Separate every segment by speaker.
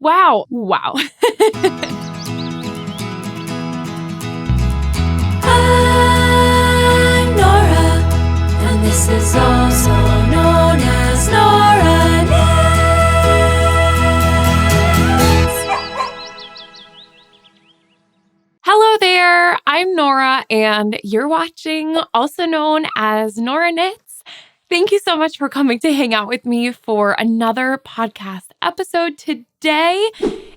Speaker 1: Wow. Wow.
Speaker 2: I'm Nora, and this is also known as Nora Knits.
Speaker 1: Hello there. I'm Nora, and you're watching, also known as Nora Knits. Thank you so much for coming to hang out with me for another podcast episode today.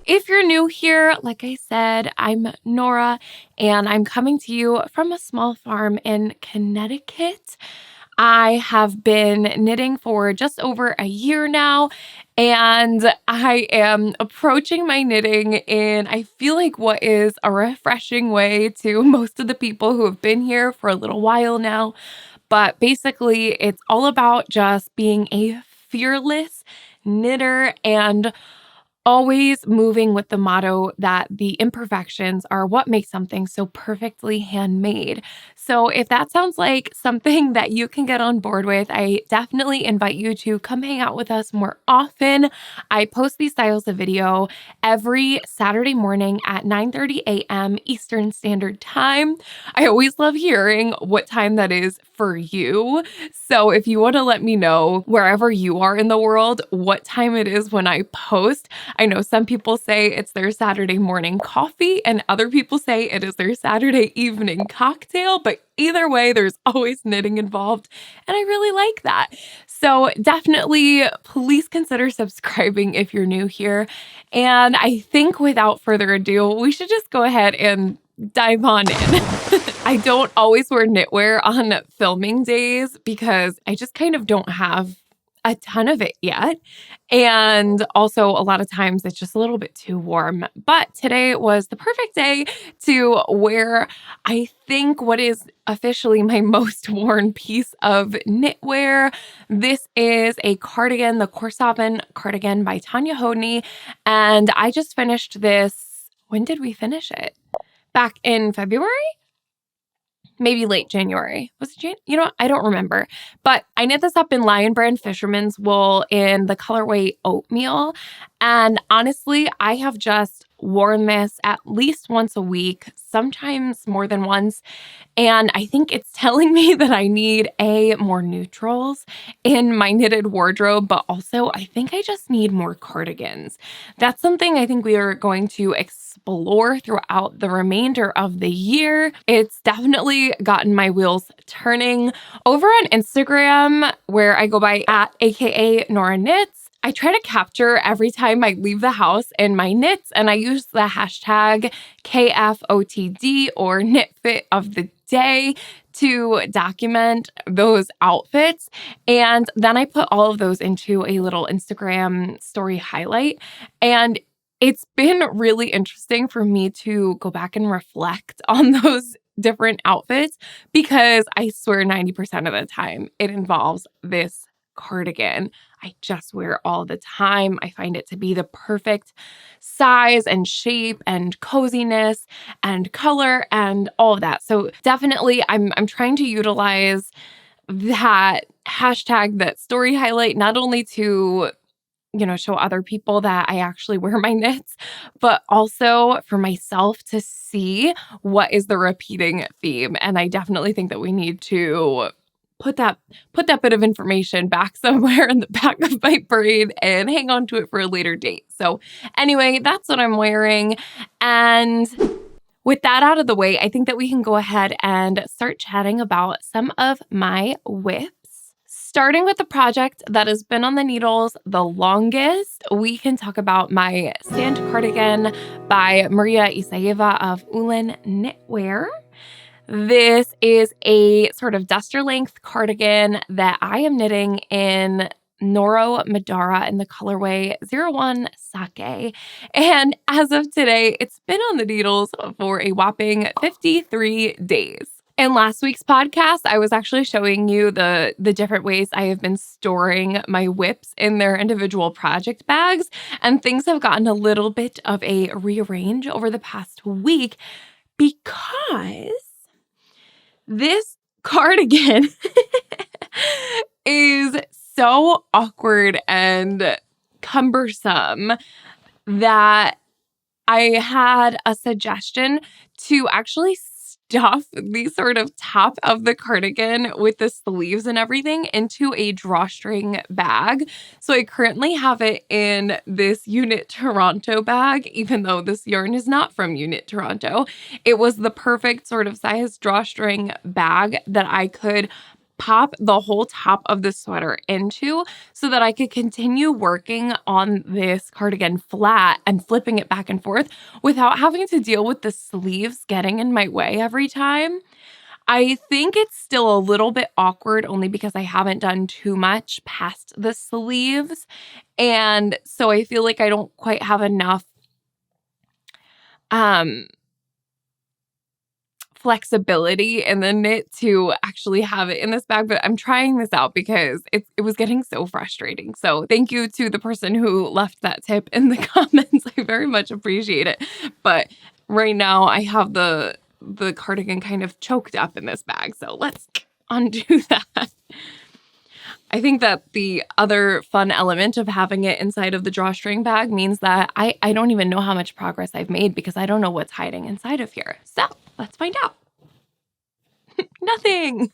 Speaker 1: If you're new here, like I said, I'm Nora, and I'm coming to you from a small farm in Connecticut. I have been knitting for just over a year now, and I am approaching my knitting in, I feel like, what is a refreshing way to most of the people who have been here for a little while now. But basically, it's all about just being a fearless knitter and always moving with the motto that the imperfections are what makes something so perfectly handmade. So if that sounds like something that you can get on board with, I definitely invite you to come hang out with us more often. I post these styles of video every Saturday morning at 9:30 a.m. Eastern Standard Time. I always love hearing what time that is for you. So if you want to let me know wherever you are in the world, what time it is when I post. I know some people say it's their Saturday morning coffee and other people say it is their Saturday evening cocktail, but either way, there's always knitting involved, and I really like that. So definitely please consider subscribing if you're new here. And I think without further ado, we should just go ahead and dive on in. I don't always wear knitwear on filming days because I just kind of don't have a ton of it yet. And also, a lot of times it's just a little bit too warm. But today was the perfect day to wear, I think, what is officially my most worn piece of knitwear. This is a cardigan, the Corsaven cardigan by Tanya Hodney. And I just finished this. When did we finish it? Back in February? Maybe late January. Was it Jan? You know what? I don't remember. But I knit this up in Lion Brand Fisherman's Wool in the colorway Oatmeal. And honestly, I have just worn this at least once a week, sometimes more than once. And I think it's telling me that I need more neutrals in my knitted wardrobe, but also I think I just need more cardigans. That's something I think we are going to explore throughout the remainder of the year. It's definitely gotten my wheels turning. Over on Instagram, where I go by @AKA Nora Knits, I try to capture every time I leave the house in my knits, and I use the hashtag KFOTD or KnitFit of the day to document those outfits. And then I put all of those into a little Instagram story highlight. And it's been really interesting for me to go back and reflect on those different outfits because I swear 90% of the time it involves this cardigan. I just wear it all the time. I find it to be the perfect size and shape and coziness and color and all of that. So definitely I'm trying to utilize that hashtag, that story highlight, not only to show other people that I actually wear my knits, but also for myself to see what is the repeating theme. And I definitely think that we need to put that bit of information back somewhere in the back of my brain and hang on to it for a later date. So anyway, that's what I'm wearing. And with that out of the way, I think that we can go ahead and start chatting about some of my whips. Starting with the project that has been on the needles the longest, we can talk about my Sand Cardigan by Maria Isayeva of Ulen Knitwear. This is a sort of duster length cardigan that I am knitting in Nora Madara in the colorway 01 Sake. And as of today, it's been on the needles for a whopping 53 days. In last week's podcast, I was actually showing you the different ways I have been storing my whips in their individual project bags, and things have gotten a little bit of a rearrange over the past week because this cardigan is so awkward and cumbersome. that I had a suggestion to actually stuff the sort of top of the cardigan with the sleeves and everything into a drawstring bag. So I currently have it in this Unit Toronto bag, even though this yarn is not from Unit Toronto. It was the perfect sort of size drawstring bag that I could pop the whole top of the sweater into so that I could continue working on this cardigan flat and flipping it back and forth without having to deal with the sleeves getting in my way every time. I think it's still a little bit awkward only because I haven't done too much past the sleeves. And so I feel like I don't quite have enough um flexibility in the knit to actually have it in this bag, but I'm trying this out because it was getting so frustrating. So thank you to the person who left that tip in the comments. I very much appreciate it. But right now I have the cardigan kind of choked up in this bag. So let's undo that. I think that the other fun element of having it inside of the drawstring bag means that I don't even know how much progress I've made because I don't know what's hiding inside of here. So let's find out. Nothing.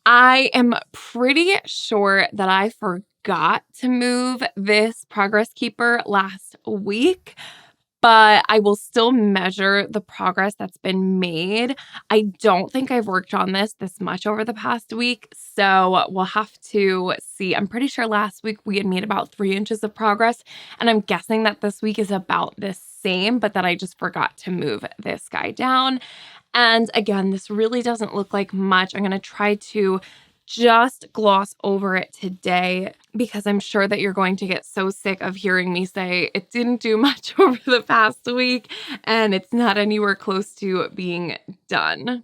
Speaker 1: I am pretty sure that I forgot to move this progress keeper last week, but I will still measure the progress that's been made. I don't think I've worked on this much over the past week, so we'll have to see. I'm pretty sure last week we had made about 3 inches of progress, and I'm guessing that this week is about the same, but that I just forgot to move this guy down. And again, this really doesn't look like much. I'm going to try to just gloss over it today because I'm sure that you're going to get so sick of hearing me say it didn't do much over the past week and it's not anywhere close to being done.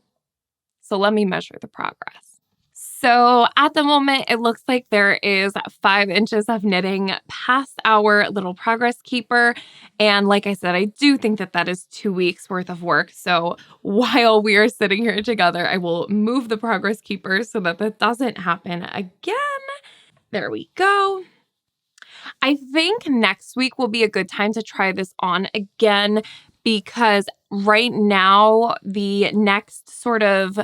Speaker 1: So let me measure the progress. So at the moment, it looks like there is 5 inches of knitting past our little progress keeper. And like I said, I do think that that is 2 weeks worth of work. So while we are sitting here together, I will move the progress keeper so that that doesn't happen again. There we go. I think next week will be a good time to try this on again because right now, the next sort of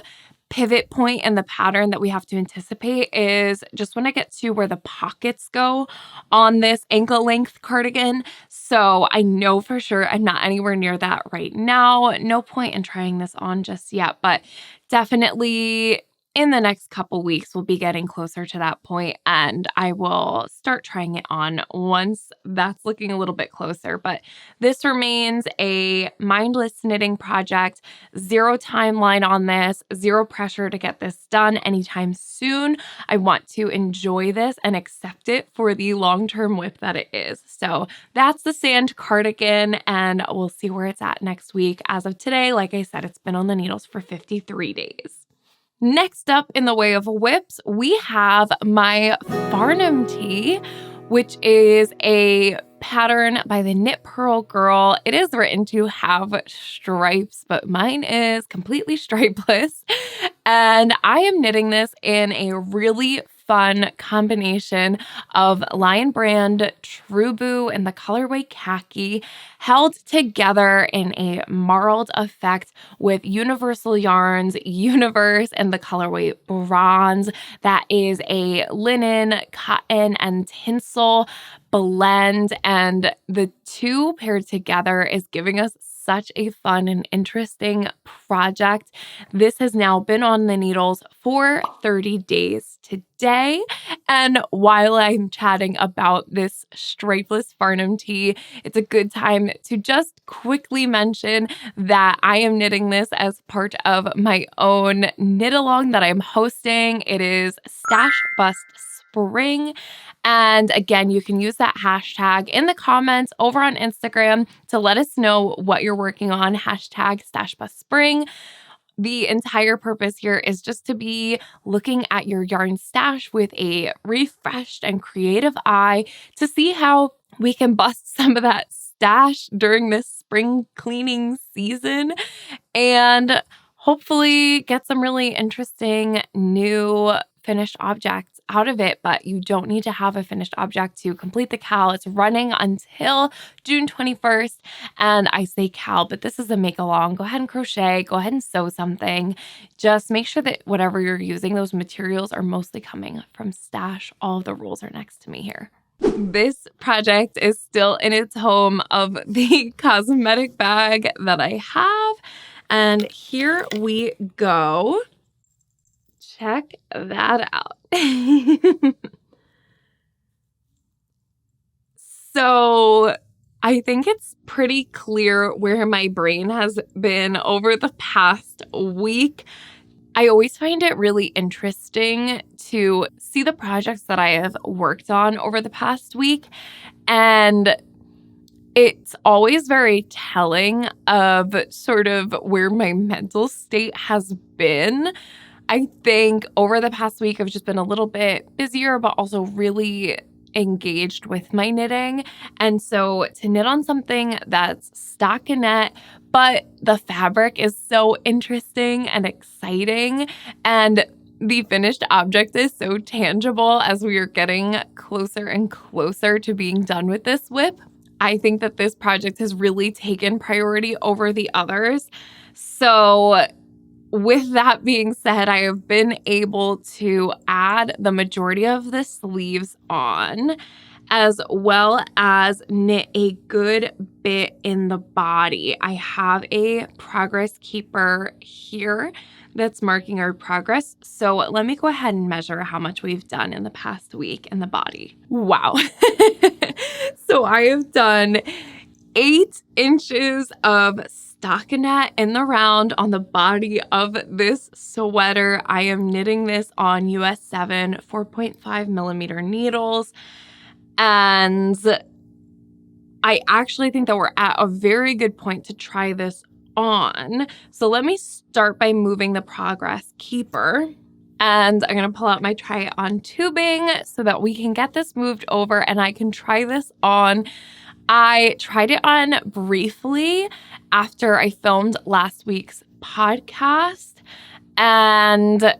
Speaker 1: pivot point in the pattern that we have to anticipate is just when I get to where the pockets go on this ankle length cardigan. So I know for sure I'm not anywhere near that right now. No point in trying this on just yet, but definitely in the next couple weeks, we'll be getting closer to that point and I will start trying it on once that's looking a little bit closer. But this remains a mindless knitting project, zero timeline on this, zero pressure to get this done anytime soon. I want to enjoy this and accept it for the long-term whip that it is. So that's the sand cardigan and we'll see where it's at next week. As of today, like I said, it's been on the needles for 53 days. Next up in the way of whips, we have my Farnum tee, which is a pattern by the Knit Pearl Girl. It is written to have stripes, but mine is completely stripeless. And I am knitting this in a really fun combination of Lion Brand True Blue and the colorway Khaki held together in a marled effect with Universal Yarns Universe and the colorway Bronze. That is a linen, cotton, and tinsel blend, and the two paired together is giving us such a fun and interesting project. This has now been on the needles for 30 days today. And while I'm chatting about this stripeless Farnum tee, it's a good time to just quickly mention that I am knitting this as part of my own knit along that I'm hosting. It is Stash Bust Spring. And again, you can use that hashtag in the comments over on Instagram to let us know what you're working on, hashtag StashBustSpring. The entire purpose here is just to be looking at your yarn stash with a refreshed and creative eye to see how we can bust some of that stash during this spring cleaning season and hopefully get some really interesting new finished objects out of it, but you don't need to have a finished object to complete the KAL. It's running until June 21st. And I say KAL, but this is a make along. Go ahead and crochet, go ahead and sew something. Just make sure that whatever you're using, those materials are mostly coming from Stash. All of the rules are next to me here. This project is still in its home of the cosmetic bag that I have. And here we go. Check that out. So I think it's pretty clear where my brain has been over the past week. I always find it really interesting to see the projects that I have worked on over the past week. And it's always very telling of sort of where my mental state has been. I think over the past week, I've just been a little bit busier, but also really engaged with my knitting. And so to knit on something that's stockinette, but the fabric is so interesting and exciting, and the finished object is so tangible as we are getting closer and closer to being done with this whip, I think that this project has really taken priority over the others. So with that being said, I have been able to add the majority of the sleeves on, as well as knit a good bit in the body. I have a progress keeper here that's marking our progress. So let me go ahead and measure how much we've done in the past week in the body. Wow. So I have done 8 inches of stockinette in the round on the body of this sweater. I am knitting this on US 7 4.5 millimeter needles. And I actually think that we're at a very good point to try this on. So let me start by moving the progress keeper. And I'm going to pull out my try on tubing so that we can get this moved over and I can try this on. I tried it on briefly after I filmed last week's podcast and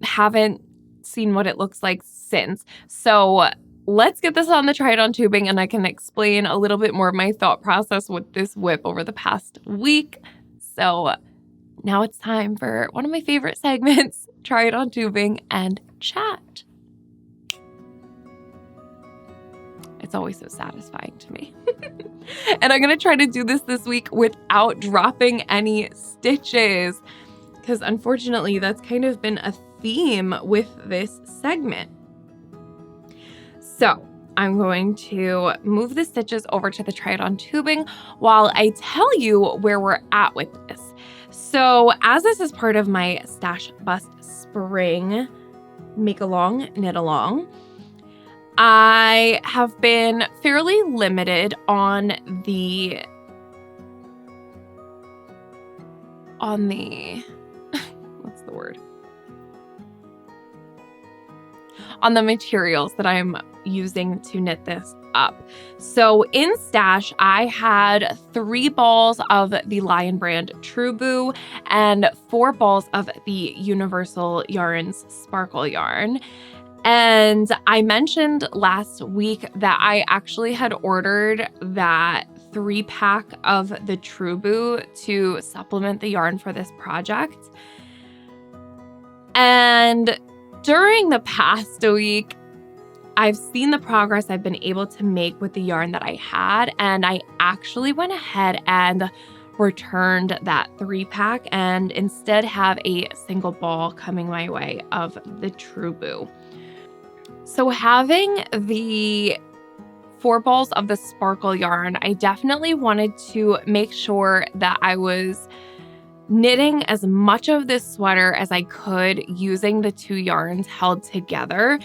Speaker 1: haven't seen what it looks like since. So let's get this on the try it on tubing and I can explain a little bit more of my thought process with this whip over the past week. So now it's time for one of my favorite segments, try it on tubing and chat. It's always so satisfying to me. And I'm going to try to do this week without dropping any stitches, because unfortunately that's kind of been a theme with this segment. So I'm going to move the stitches over to the try it on tubing while I tell you where we're at with this. So as this is part of my Stash Bust Spring Make Along, Knit Along, I have been fairly limited on the what's the word? On the materials that I'm using to knit this up. So in Stash, I had 3 balls of the Lion brand True Boo and 4 balls of the Universal Yarns Sparkle Yarn. And I mentioned last week that I actually had ordered that 3-pack of the True Boo to supplement the yarn for this project. And during the past week, I've seen the progress I've been able to make with the yarn that I had, and I actually went ahead and returned that 3-pack and instead have a single ball coming my way of the True Boo. So having the 4 balls of the sparkle yarn, I definitely wanted to make sure that I was knitting as much of this sweater as I could using the 2 yarns held together,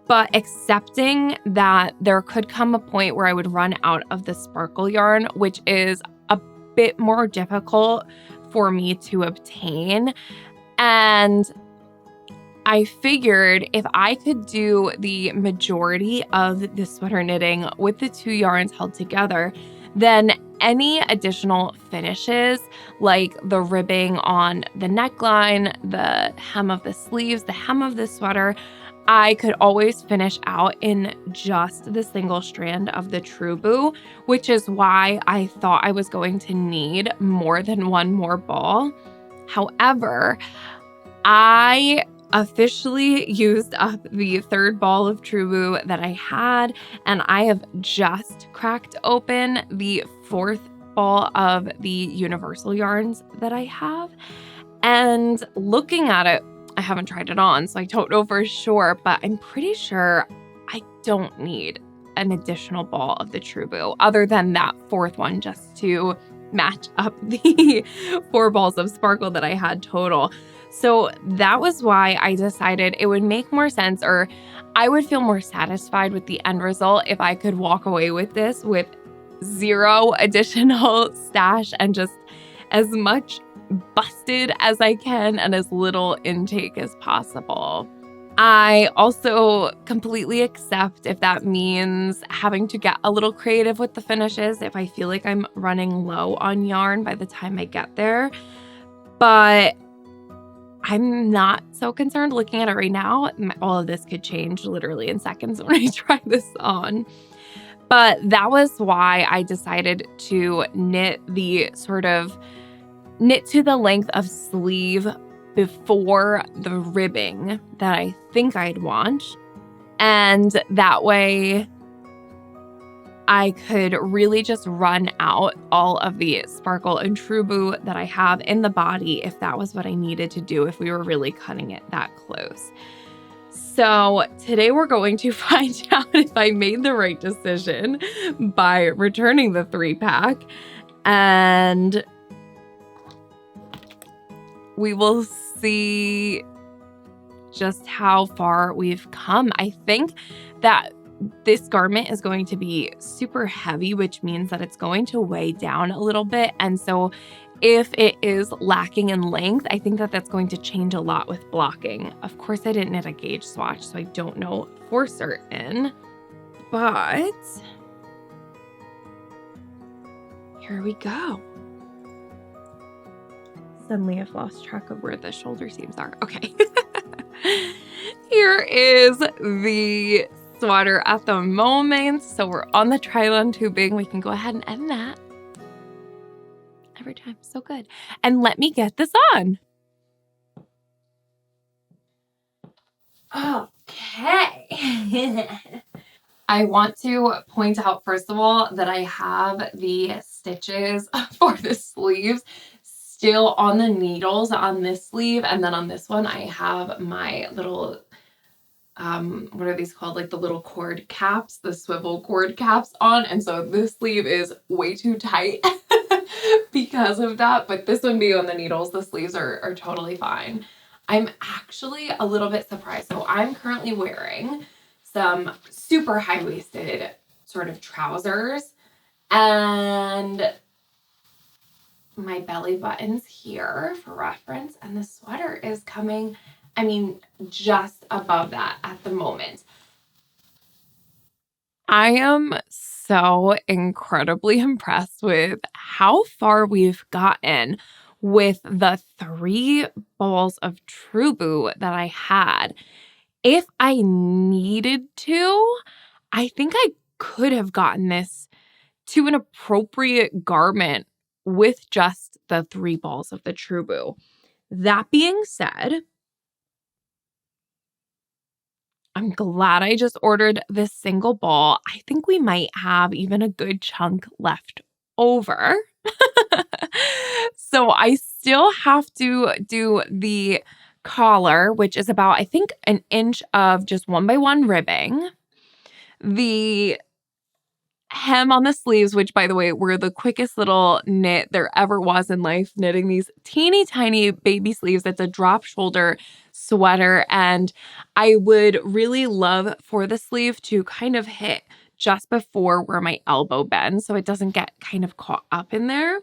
Speaker 1: but accepting that there could come a point where I would run out of the sparkle yarn, which is a bit more difficult for me to obtain. And I figured if I could do the majority of the sweater knitting with the 2 yarns held together, then any additional finishes like the ribbing on the neckline, the hem of the sleeves, the hem of the sweater, I could always finish out in just the single strand of the True Boo, which is why I thought I was going to need more than one more ball. However, I officially used up the third ball of True Boo that I had, and I have just cracked open the fourth ball of the universal yarns that I have. And looking at it, I haven't tried it on, so I don't know for sure, but I'm pretty sure I don't need an additional ball of the True Boo other than that fourth one just to match up the 4 balls of sparkle that I had total. So that was why I decided it would make more sense, or I would feel more satisfied with the end result if I could walk away with this with 0 additional stash and just as much busted as I can and as little intake as possible. I also completely accept if that means having to get a little creative with the finishes if I feel like I'm running low on yarn by the time I get there. But I'm not so concerned looking at it right now. All of this could change literally in seconds when I try this on. But that was why I decided to knit to the length of sleeve before the ribbing that I think I'd want. And that way I could really just run out all of the sparkle and True Boo that I have in the body if that was what I needed to do, if we were really cutting it that close. So today we're going to find out if I made the right decision by returning the 3-pack, and we will see just how far we've come. I think that this garment is going to be super heavy, which means that it's going to weigh down a little bit. And so if it is lacking in length, I think that that's going to change a lot with blocking. Of course, I didn't knit a gauge swatch, so I don't know for certain, but here we go. Suddenly I've lost track of where the shoulder seams are. Okay. Here is the sweater at the moment. So we're on the try-on tubing. We can go ahead and end that. Every time, so good. And let me get this on. Okay. I want to point out, first of all, that I have the stitches for the sleeves still on the needles on this sleeve, and then on this one I have my little what are these called, like the little cord caps, the swivel cord caps on, and so this sleeve is way too tight because of that, but this one being on the needles, the sleeves are totally fine. I'm actually a little bit surprised. So I'm currently wearing some super high-waisted sort of trousers, and my belly button's here for reference, and the sweater is coming, I mean, just above that at the moment. I am so incredibly impressed with how far we've gotten with the 3 balls of True Boo that I had. If I needed to, I think I could have gotten this to an appropriate garment with just the 3 balls of the True Boo. That being said, I'm glad I just ordered this single ball. I think we might have even a good chunk left over. So I still have to do the collar, which is about, I think, an inch of just 1x1 ribbing. The hem on the sleeves, which, by the way, were the quickest little knit there ever was in life, knitting these teeny tiny baby sleeves. It's a drop shoulder sweater, and I would really love for the sleeve to kind of hit just before where my elbow bends so it doesn't get kind of caught up in there.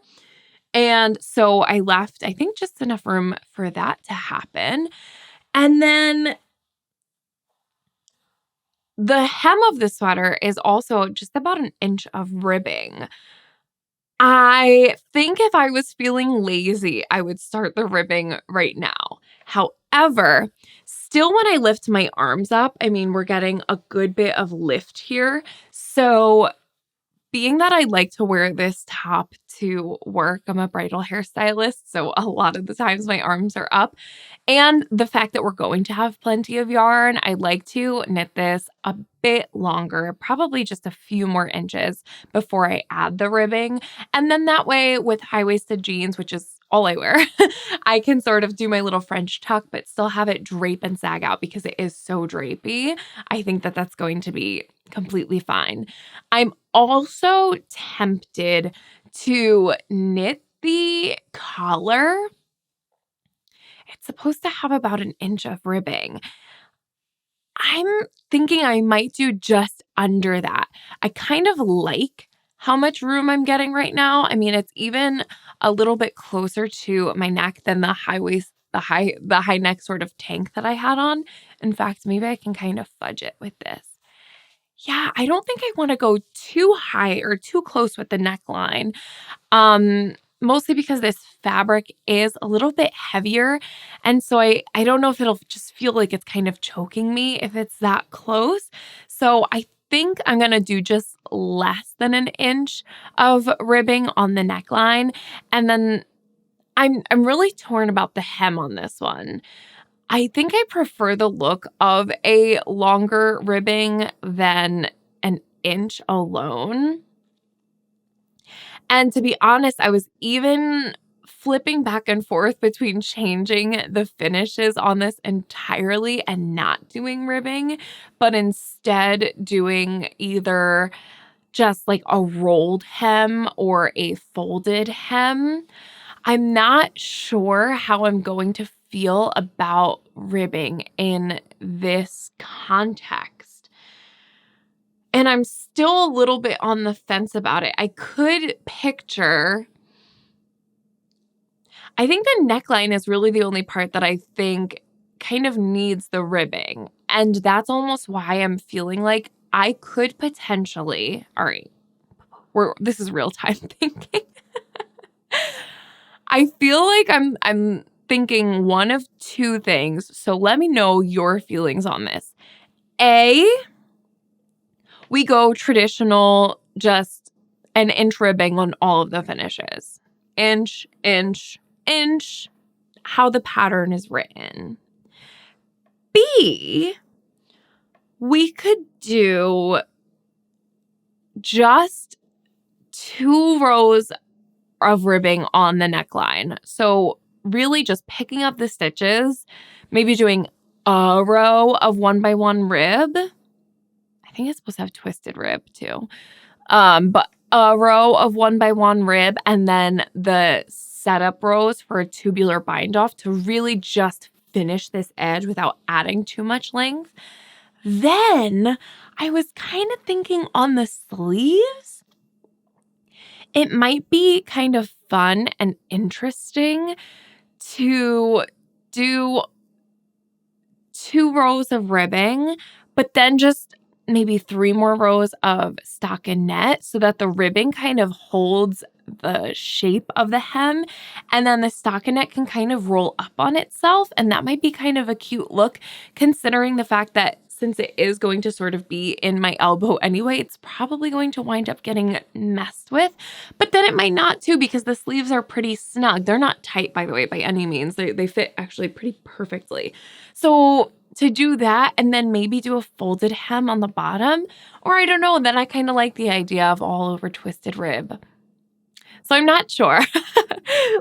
Speaker 1: And so I left, I think, just enough room for that to happen. And then the hem of the sweater is also just about an inch of ribbing. I think if I was feeling lazy, I would start the ribbing right now. However, still when I lift my arms up, I mean, we're getting a good bit of lift here. So being that I like to wear this top to work, I'm a bridal hairstylist, so a lot of the times my arms are up. And the fact that we're going to have plenty of yarn, I like to knit this a bit longer, probably just a few more inches before I add the ribbing. And then that way with high-waisted jeans, which is all I wear, I can sort of do my little French tuck, but still have it drape and sag out because it is so drapey. I think that that's going to be completely fine. I'm also tempted to knit the collar. It's supposed to have about an inch of ribbing. I'm thinking I might do just under that. I kind of like how much room I'm getting right now. I mean, it's even a little bit closer to my neck than the high waist, the high neck sort of tank that I had on. In fact, maybe I can kind of fudge it with this. Yeah, I don't think I want to go too high or too close with the neckline. Mostly because this fabric is a little bit heavier. And so I don't know if it'll just feel like it's kind of choking me if it's that close. So I think I'm going to do just less than an inch of ribbing on the neckline. And then I'm really torn about the hem on this one. I think I prefer the look of a longer ribbing than an inch alone. And to be honest, I was even flipping back and forth between changing the finishes on this entirely and not doing ribbing, but instead doing either just like a rolled hem or a folded hem. I'm not sure how I'm going to feel about ribbing in this context. And I'm still a little bit on the fence about it. I could picture, I think the neckline is really the only part that I think kind of needs the ribbing. And that's almost why I'm feeling like I could potentially, all right, this is real time thinking. I feel like I'm thinking one of two things. So let me know your feelings on this. A, we go traditional, just an inch ribbing on all of the finishes. Inch, inch, inch, how the pattern is written. B, we could do just 2 rows of ribbing on the neckline. So really just picking up the stitches, maybe doing a row of 1x1 rib. I think it's supposed to have twisted rib too. But a row of 1x1 rib and then the setup rows for a tubular bind off to really just finish this edge without adding too much length. Then I was kind of thinking on the sleeves, it might be kind of fun and interesting to do 2 rows of ribbing, but then just maybe 3 more rows of stockinette so that the ribbing kind of holds the shape of the hem, and then the stockinette can kind of roll up on itself, and that might be kind of a cute look considering the fact that since it is going to sort of be in my elbow anyway, it's probably going to wind up getting messed with. But then it might not too because the sleeves are pretty snug. They're not tight, by the way, by any means. They fit actually pretty perfectly. So to do that and then maybe do a folded hem on the bottom, or I don't know, then I kind of like the idea of all over twisted rib. So I'm not sure.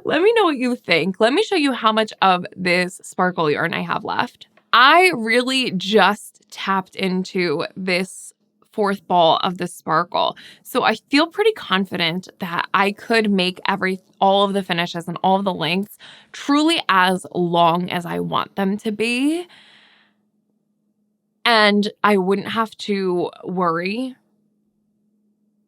Speaker 1: Let me know what you think. Let me show you how much of this sparkle yarn I have left. I really just tapped into this 4th ball of the sparkle. So I feel pretty confident that I could make all of the finishes and all of the lengths truly as long as I want them to be. And I wouldn't have to worry.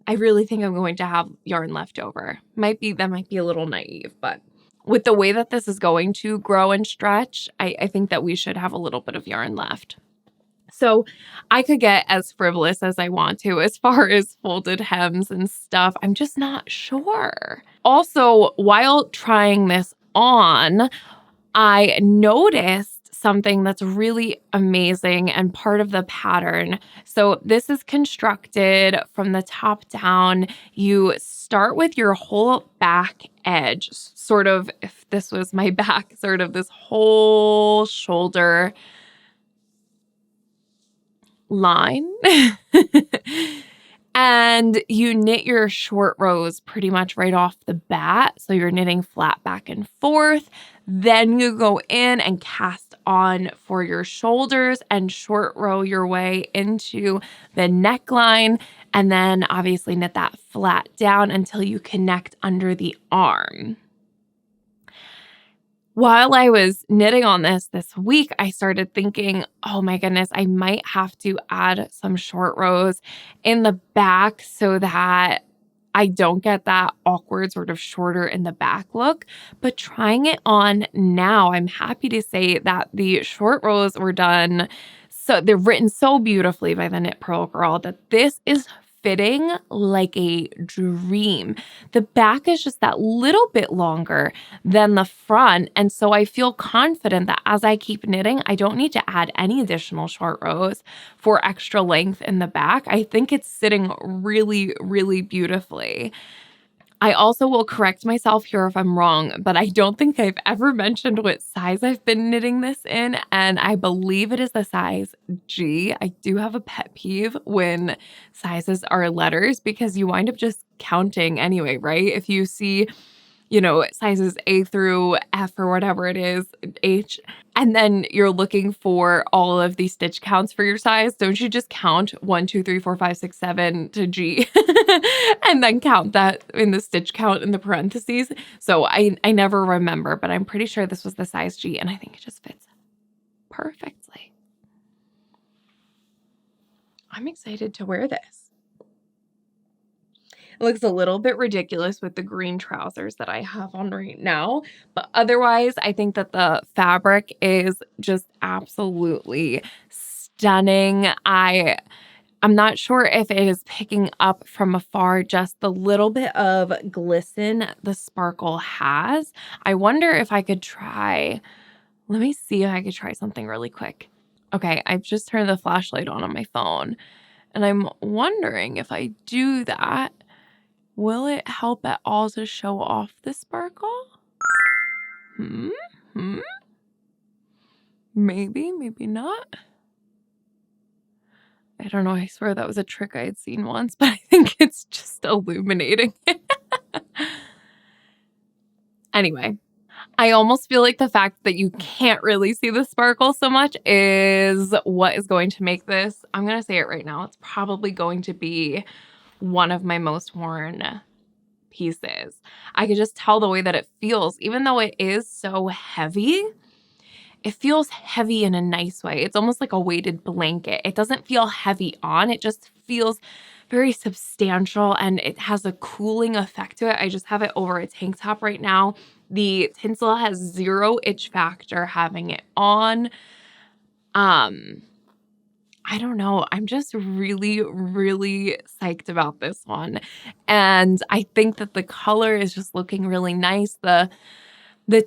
Speaker 1: I really think I'm going to have yarn left over. That might be a little naive, but with the way that this is going to grow and stretch, I think that we should have a little bit of yarn left. So I could get as frivolous as I want to as far as folded hems and stuff. I'm just not sure. Also, while trying this on, I noticed something that's really amazing and part of the pattern. So this is constructed from the top down. You start with your whole back edge, sort of, if this was my back, sort of this whole shoulder line. And you knit your short rows pretty much right off the bat. So you're knitting flat back and forth. Then you go in and cast on for your shoulders and short row your way into the neckline. And then obviously knit that flat down until you connect under the arm. While I was knitting on this week, I started thinking, oh my goodness, I might have to add some short rows in the back so that I don't get that awkward sort of shorter in the back look. But trying it on now, I'm happy to say that the short rows were done. So they're written so beautifully by the Knit Pearl Girl that this is fitting like a dream. The back is just that little bit longer than the front. And so I feel confident that as I keep knitting, I don't need to add any additional short rows for extra length in the back. I think it's sitting really, really beautifully. I also will correct myself here if I'm wrong, but I don't think I've ever mentioned what size I've been knitting this in, and I believe it is the size G. I do have a pet peeve when sizes are letters because you wind up just counting anyway, right? If you see, sizes A through F or whatever it is, H, and then you're looking for all of these stitch counts for your size, don't you just count 1, 2, 3, 4, 5, 6, 7 to G and then count that in the stitch count in the parentheses? So I never remember, but I'm pretty sure this was the size G, and I think it just fits perfectly. I'm excited to wear this. It looks a little bit ridiculous with the green trousers that I have on right now, but otherwise, I think that the fabric is just absolutely stunning. I'm not sure if it is picking up from afar just the little bit of glisten the sparkle has. I wonder if I could let me see if I could try something really quick. Okay, I've just turned the flashlight on my phone, and I'm wondering if I do that, will it help at all to show off the sparkle? Maybe, maybe not. I don't know. I swear that was a trick I had seen once, but I think it's just illuminating. Anyway, I almost feel like the fact that you can't really see the sparkle so much is what is going to make this, I'm going to say it right now, it's probably going to be one of my most worn pieces. I could just tell the way that it feels, even though it is so heavy, it feels heavy in a nice way. It's almost like a weighted blanket. It doesn't feel heavy on, it just feels very substantial, and it has a cooling effect to it. I just have it over a tank top right now. The tinsel has 0 itch factor having it on. I don't know. I'm just really, really psyched about this one. And I think that the color is just looking really nice. The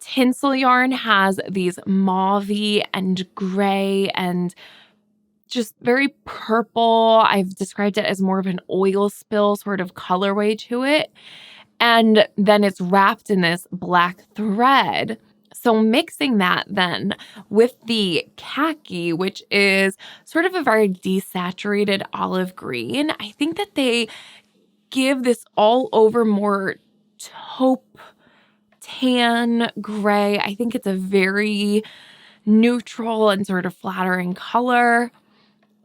Speaker 1: tinsel yarn has these mauve-y and gray and just very purple. I've described it as more of an oil spill sort of colorway to it. And then it's wrapped in this black thread. So mixing that then with the khaki, which is sort of a very desaturated olive green, I think that they give this all over more taupe, tan, gray. I think it's a very neutral and sort of flattering color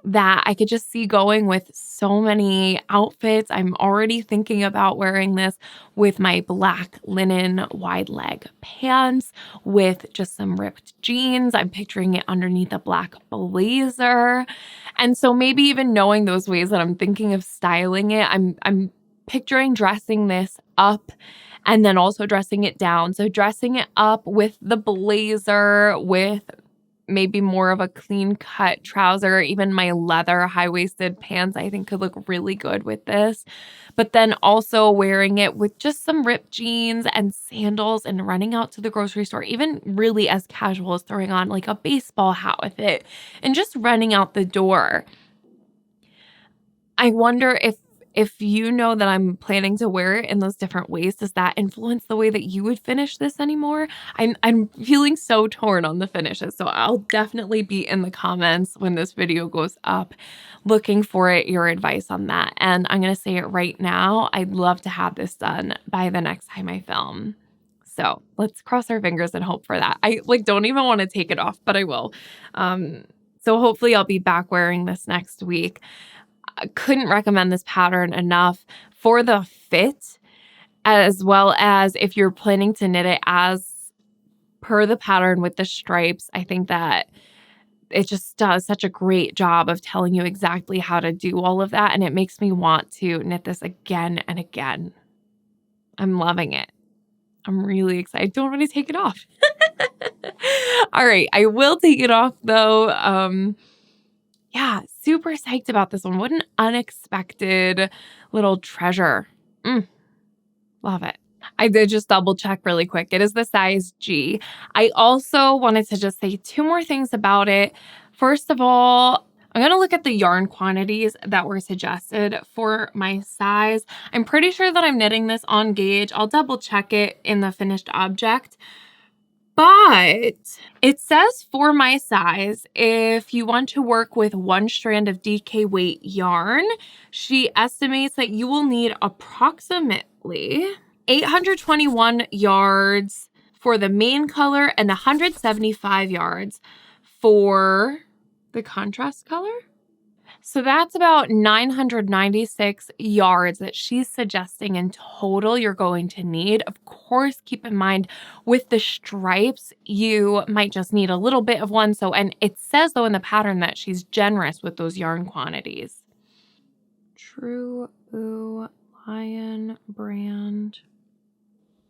Speaker 1: that I could just see going with so many outfits. I'm already thinking about wearing this with my black linen wide leg pants with just some ripped jeans. I'm picturing it underneath a black blazer. And so maybe even knowing those ways that I'm thinking of styling it, I'm picturing dressing this up and then also dressing it down. So dressing it up with the blazer, with maybe more of a clean cut trouser. Even my leather high-waisted pants, I think could look really good with this. But then also wearing it with just some ripped jeans and sandals and running out to the grocery store, even really as casual as throwing on like a baseball hat with it and just running out the door. I wonder if you know that I'm planning to wear it in those different ways, does that influence the way that you would finish this anymore? I'm feeling so torn on the finishes, so I'll definitely be in the comments when this video goes up looking for your advice on that. And I'm gonna say it right now, I'd love to have this done by the next time I film. So let's cross our fingers and hope for that. I don't even want to take it off, but I will. So hopefully I'll be back wearing this next week. I couldn't recommend this pattern enough for the fit, as well as if you're planning to knit it as per the pattern with the stripes. I think that it just does such a great job of telling you exactly how to do all of that, and it makes me want to knit this again and again. I'm loving it. I'm really excited. Don't want to take it off. All right, I will take it off though. Yeah, super psyched about this one. What an unexpected little treasure. Love it. I did just double check really quick. It is the size G. I also wanted to just say 2 more things about it. First of all, I'm going to look at the yarn quantities that were suggested for my size. I'm pretty sure that I'm knitting this on gauge. I'll double check it in the finished object. But it says for my size, if you want to work with 1 strand of DK weight yarn, she estimates that you will need approximately 821 yards for the main color and 175 yards for the contrast color. So that's about 996 yards that she's suggesting in total you're going to need. Of course, keep in mind with the stripes, you might just need a little bit of one. And it says though in the pattern that she's generous with those yarn quantities. True Boo Lion brand.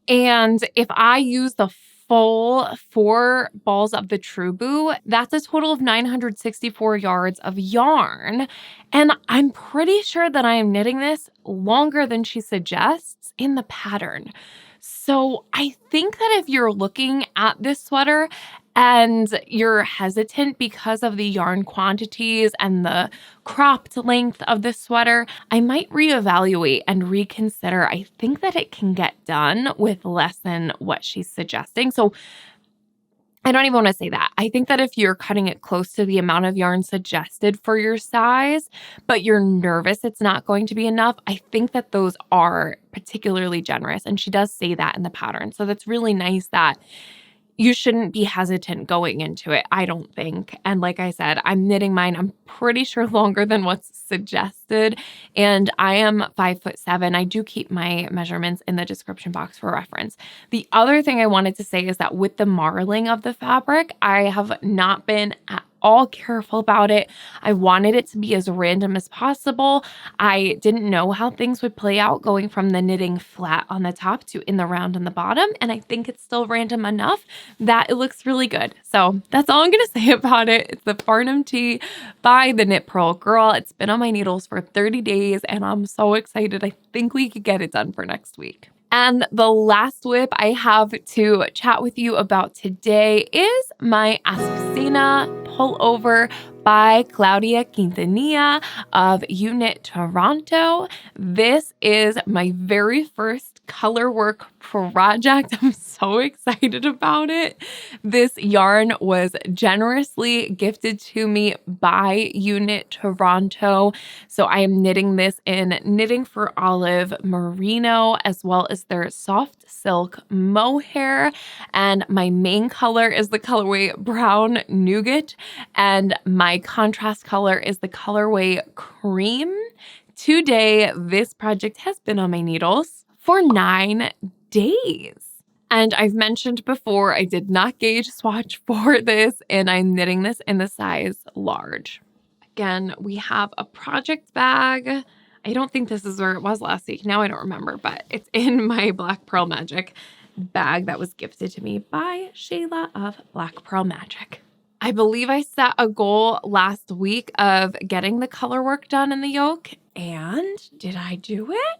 Speaker 1: And if I use the full 4 balls of the True Boo, that's a total of 964 yards of yarn. And I'm pretty sure that I am knitting this longer than she suggests in the pattern. So I think that if you're looking at this sweater and you're hesitant because of the yarn quantities and the cropped length of the sweater, I might reevaluate and reconsider. I think that it can get done with less than what she's suggesting. So I don't even want to say that. I think that if you're cutting it close to the amount of yarn suggested for your size, but you're nervous it's not going to be enough, I think that those are particularly generous. And she does say that in the pattern. So that's really nice that you shouldn't be hesitant going into it, I don't think. And like I said, I'm knitting mine, I'm pretty sure longer than what's suggested. And I am 5'7". I do keep my measurements in the description box for reference. The other thing I wanted to say is that with the marling of the fabric, I have not been at all careful about it. I wanted it to be as random as possible. I didn't know how things would play out going from the knitting flat on the top to in the round on the bottom. And I think it's still random enough that it looks really good. So that's all I'm going to say about it. It's the Farnum tee by the Knit Pearl Girl. It's been on my needles for 30 days and I'm so excited. I think we could get it done for next week. And the last whip I have to chat with you about today is my Asosa pullover by Claudia Quintanilla of Unit Toronto. This is my very first color work project. I'm so excited about it. This yarn was generously gifted to me by Unit Toronto. So I am knitting this in Knitting for Olive Merino, as well as their soft silk mohair. And my main color is the colorway Brown Nougat. And my contrast color is the colorway Cream. Today, this project has been on my needles for 9 days. And I've mentioned before, I did not gauge swatch for this, and I'm knitting this in the size large. Again, we have a project bag. I don't think this is where it was last week. Now I don't remember, but it's in my Black Pearl Magic bag that was gifted to me by Shayla of Black Pearl Magic. I believe I set a goal last week of getting the color work done in the yoke. And did I do it?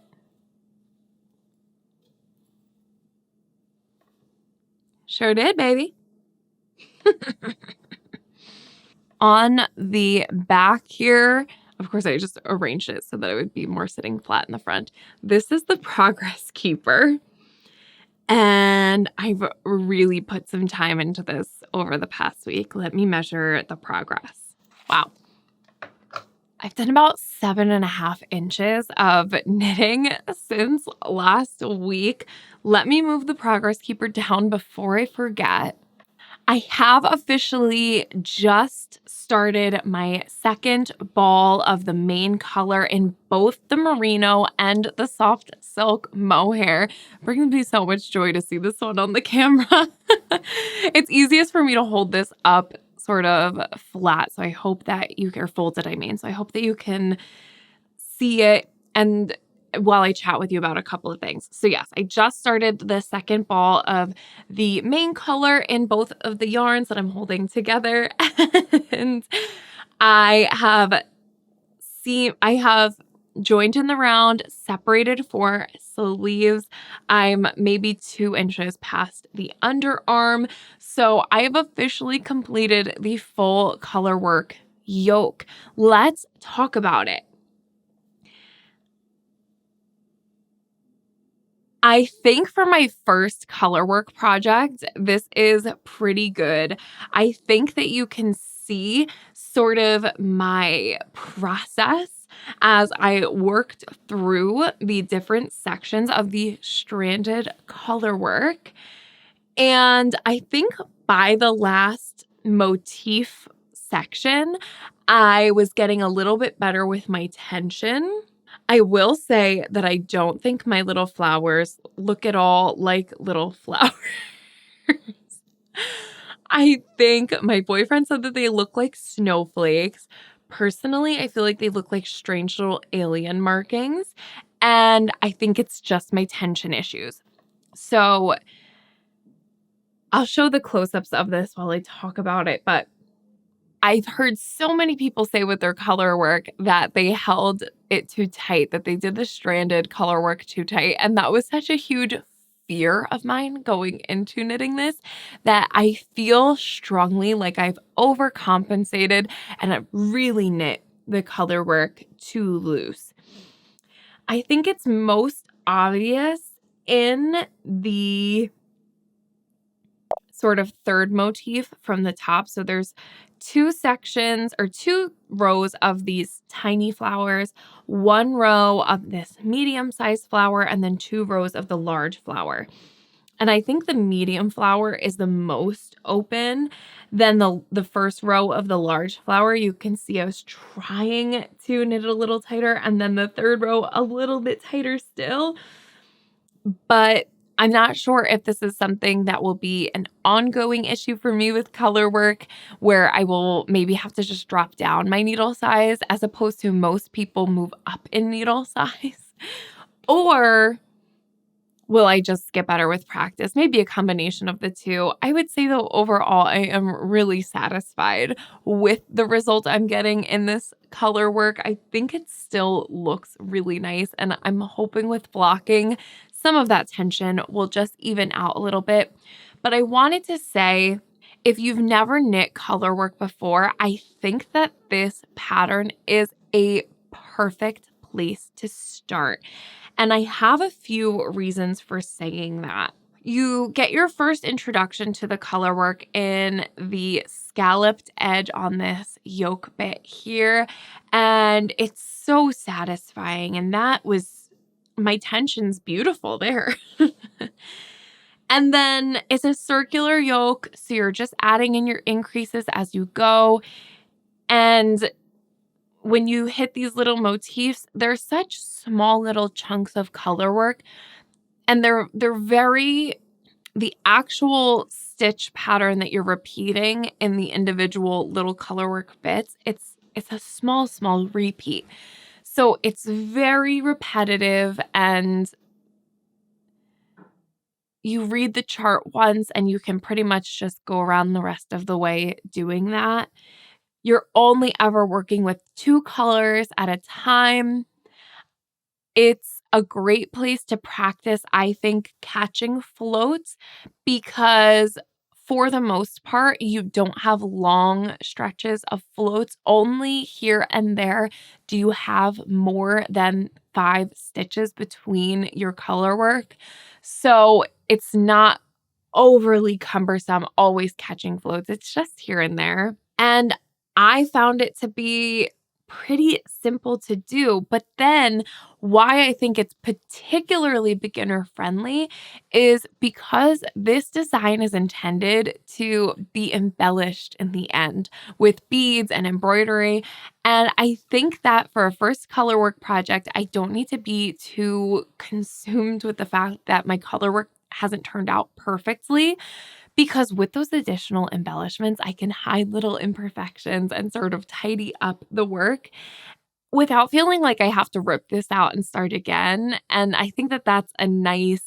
Speaker 1: Sure did, baby. On the back here, of course, I just arranged it so that it would be more sitting flat in the front. This is the progress keeper. And I've really put some time into this over the past week. Let me measure the progress. Wow. I've done about 7.5 inches of knitting since last week. Let me move the progress keeper down before I forget. I have officially just started my second ball of the main color in both the merino and the soft silk mohair. It brings me so much joy to see this one on the camera. It's easiest for me to hold this up sort of flat. So I hope that you can, folded, I mean. So I hope that you can see it and while I chat with you about a couple of things. So yes, I just started the second ball of the main color in both of the yarns that I'm holding together. And I have joined in the round, separated for sleeves. I'm maybe 2 inches past the underarm. So I have officially completed the full color work yoke. Let's talk about it. I think for my first color work project, this is pretty good. I think that you can see sort of my process as I worked through the different sections of the stranded color work. And I think by the last motif section, I was getting a little bit better with my tension. I will say that I don't think my little flowers look at all like little flowers. I think my boyfriend said that they look like snowflakes. Personally, I feel like they look like strange little alien markings. And I think it's just my tension issues. So I'll show the close-ups of this while I talk about it, but I've heard so many people say with their color work that they held it too tight, that they did the stranded color work too tight. And that was such a huge fear of mine going into knitting this that I feel strongly like I've overcompensated and I've really knit the color work too loose. I think it's most obvious in the sort of third motif from the top. So there's 2 sections or 2 rows of these tiny flowers, 1 row of this medium-sized flower, and then 2 rows of the large flower. And I think the medium flower is the most open. Then the first row of the large flower, you can see I was trying to knit it a little tighter, and then the third row a little bit tighter still. But I'm not sure if this is something that will be an ongoing issue for me with color work, where I will maybe have to just drop down my needle size as opposed to most people move up in needle size. Or will I just get better with practice? Maybe a combination of the two. I would say though, overall, I am really satisfied with the result I'm getting in this color work. I think it still looks really nice, and I'm hoping with blocking, some of that tension will just even out a little bit. But I wanted to say, if you've never knit color work before, I think that this pattern is a perfect place to start. And I have a few reasons for saying that. You get your first introduction to the color work in the scalloped edge on this yoke bit here, and it's so satisfying. And that was, my tension's beautiful there. And then it's a circular yoke, so you're just adding in your increases as you go. And when you hit these little motifs, they're such small little chunks of color work, and they're very, the actual stitch pattern that you're repeating in the individual little color work bits, it's a small repeat. So it's very repetitive, and you read the chart once and you can pretty much just go around the rest of the way doing that. You're only ever working with 2 colors at a time. It's a great place to practice, I think, catching floats because for the most part, you don't have long stretches of floats. Only here and there do you have more than 5 stitches between your color work. So it's not overly cumbersome always catching floats. It's just here and there. And I found it to be pretty simple to do. But then why I think it's particularly beginner friendly is because this design is intended to be embellished in the end with beads and embroidery. And I think that for a first color work project, I don't need to be too consumed with the fact that my color work hasn't turned out perfectly, because with those additional embellishments, I can hide little imperfections and sort of tidy up the work without feeling like I have to rip this out and start again. And I think that that's a nice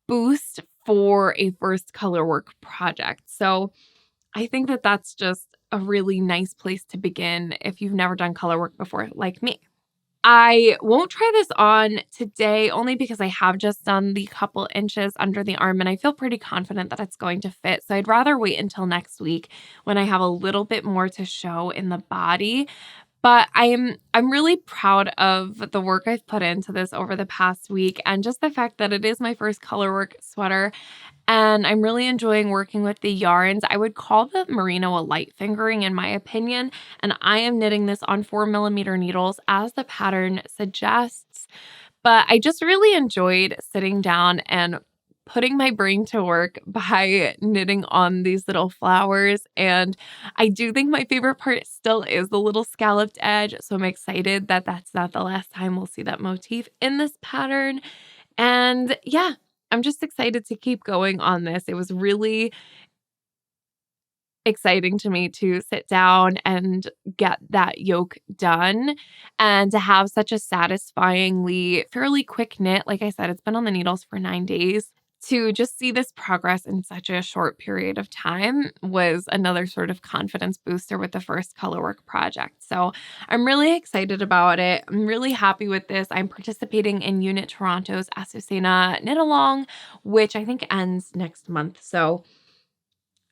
Speaker 1: boost for a first color work project. So I think that that's just a really nice place to begin if you've never done color work before, like me. I won't try this on today only because I have just done the couple inches under the arm and I feel pretty confident that it's going to fit. So I'd rather wait until next week when I have a little bit more to show in the body. But I'm really proud of the work I've put into this over the past week and just the fact that it is my first color work sweater. And I'm really enjoying working with the yarns. I would call the merino a light fingering in my opinion. And I am knitting this on 4mm needles as the pattern suggests. But I just really enjoyed sitting down and putting my brain to work by knitting on these little flowers. And I do think my favorite part still is the little scalloped edge. So I'm excited that that's not the last time we'll see that motif in this pattern. And yeah, I'm just excited to keep going on this. It was really exciting to me to sit down and get that yoke done and to have such a satisfyingly fairly quick knit. Like I said, it's been on the needles for 9 days. To just see this progress in such a short period of time was another sort of confidence booster with the first color work project. So I'm really excited about it. I'm really happy with this. I'm participating in Unit Toronto's Asosa knit along, which I think ends next month. So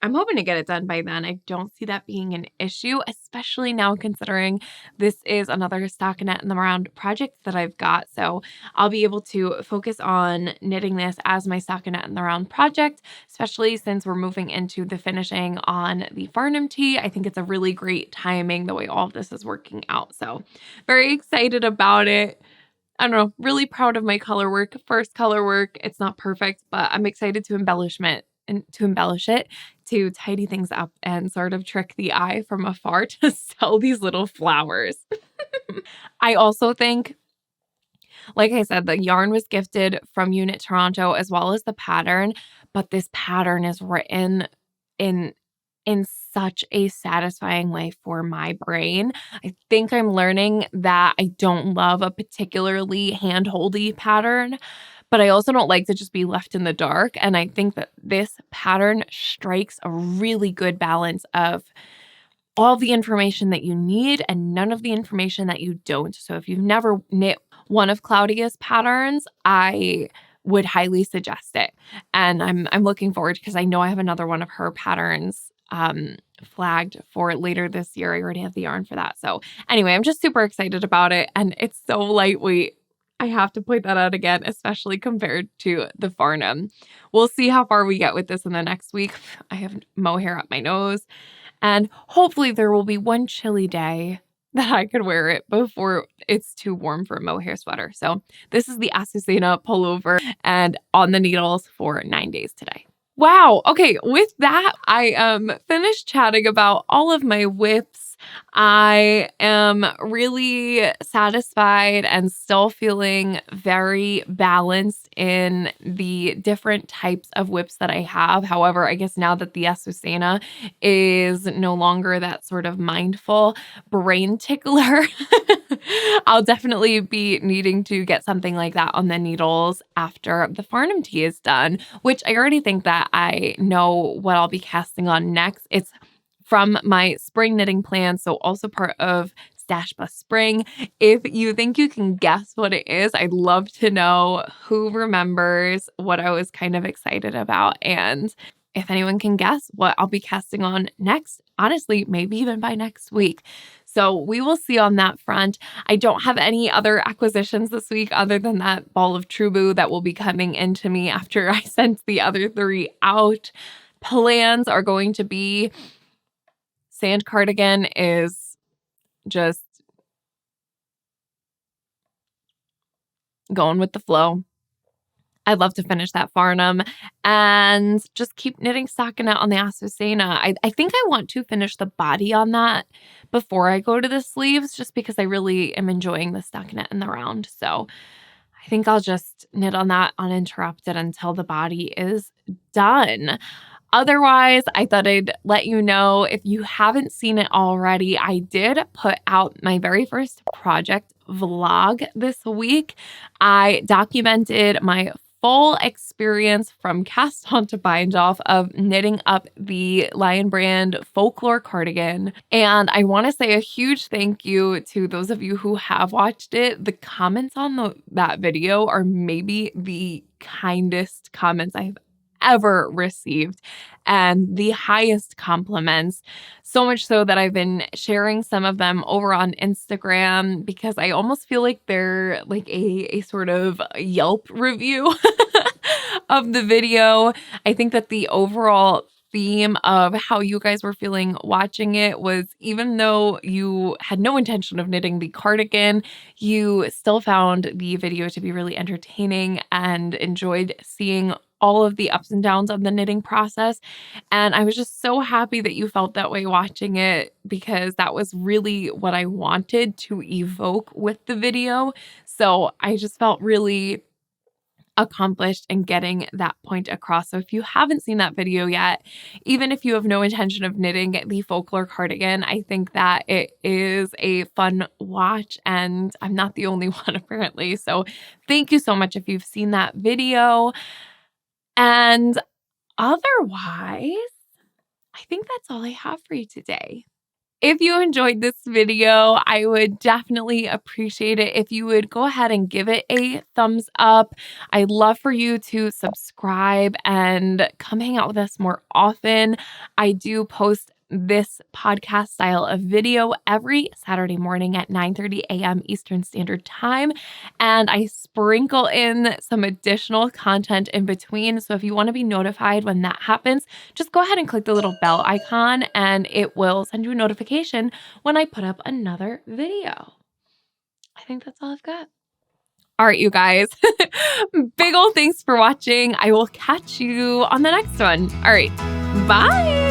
Speaker 1: I'm hoping to get it done by then. I don't see that being an issue, especially now considering this is another stockinette in the round project that I've got. So I'll be able to focus on knitting this as my stockinette in the round project, especially since we're moving into the finishing on the Farnum tee. I think it's a really great timing the way all of this is working out. So very excited about it. I don't know, really proud of my color work. First color work. It's not perfect, but I'm excited to embellish it, to tidy things up and sort of trick the eye from afar to sell these little flowers. I also think, like I said, the yarn was gifted from Unit Toronto as well as the pattern, but this pattern is written in such a satisfying way for my brain. I think I'm learning that I don't love a particularly hand-holdy pattern, but I also don't like to just be left in the dark. And I think that this pattern strikes a really good balance of all the information that you need and none of the information that you don't. So if you've never knit one of Claudia's patterns, I would highly suggest it. And I'm looking forward because I know I have another one of her patterns flagged for later this year. I already have the yarn for that. So anyway, I'm just super excited about it. And it's so lightweight. I have to point that out again, especially compared to the Farnum. We'll see how far we get with this in the next week. I have mohair up my nose. And hopefully there will be one chilly day that I could wear it before it's too warm for a mohair sweater. So this is the Asosa pullover and on the needles for 9 days today. Wow. Okay. With that, I finished chatting about all of my whips I am really satisfied and still feeling very balanced in the different types of whips that I have. However, I guess now that the Asosa is no longer that sort of mindful brain tickler, I'll definitely be needing to get something like that on the needles after the Farnum tee is done, which I already think that I know what I'll be casting on next. It's from my spring knitting plan, so also part of Stash Bust Spring. If you think you can guess what it is, I'd love to know who remembers what I was kind of excited about. And if anyone can guess what I'll be casting on next, honestly, maybe even by next week. So we will see on that front. I don't have any other acquisitions this week other than that ball of Trubu that will be coming into me after I sent the other 3 out. Plans are going to be sand cardigan is just going with the flow. I'd love to finish that Farnum and just keep knitting stockinette on the Asosa. I think I want to finish the body on that before I go to the sleeves, just because I really am enjoying the stockinette in the round. So I think I'll just knit on that uninterrupted until the body is done. Otherwise, I thought I'd let you know, if you haven't seen it already, I did put out my very first project vlog this week. I documented my full experience from cast on to bind off of knitting up the Lion Brand folklore cardigan. And I want to say a huge thank you to those of you who have watched it. The comments on that video are maybe the kindest comments I've ever received and the highest compliments, so much so that I've been sharing some of them over on Instagram, because I almost feel like they're like a sort of Yelp review of the video. I think that the overall theme of how you guys were feeling watching it was, even though you had no intention of knitting the cardigan, you still found the video to be really entertaining and enjoyed seeing all of the ups and downs of the knitting process. And I was just so happy that you felt that way watching it, because that was really what I wanted to evoke with the video. So I just felt really accomplished in getting that point across. So if you haven't seen that video yet, even if you have no intention of knitting the folklore cardigan, I think that it is a fun watch, and I'm not the only one apparently. So thank you so much if you've seen that video. And otherwise, I think that's all I have for you today. If you enjoyed this video, I would definitely appreciate it if you would go ahead and give it a thumbs up. I'd love for you to subscribe and come hang out with us more often. I do post this podcast style of video every Saturday morning at 9:30 a.m. Eastern Standard Time, and I sprinkle in some additional content in between. So if you want to be notified when that happens, just go ahead and click the little bell icon and it will send you a notification when I put up another video. I think that's all I've got. All right, you guys, big ol' thanks for watching. I will catch you on the next one. All right, bye.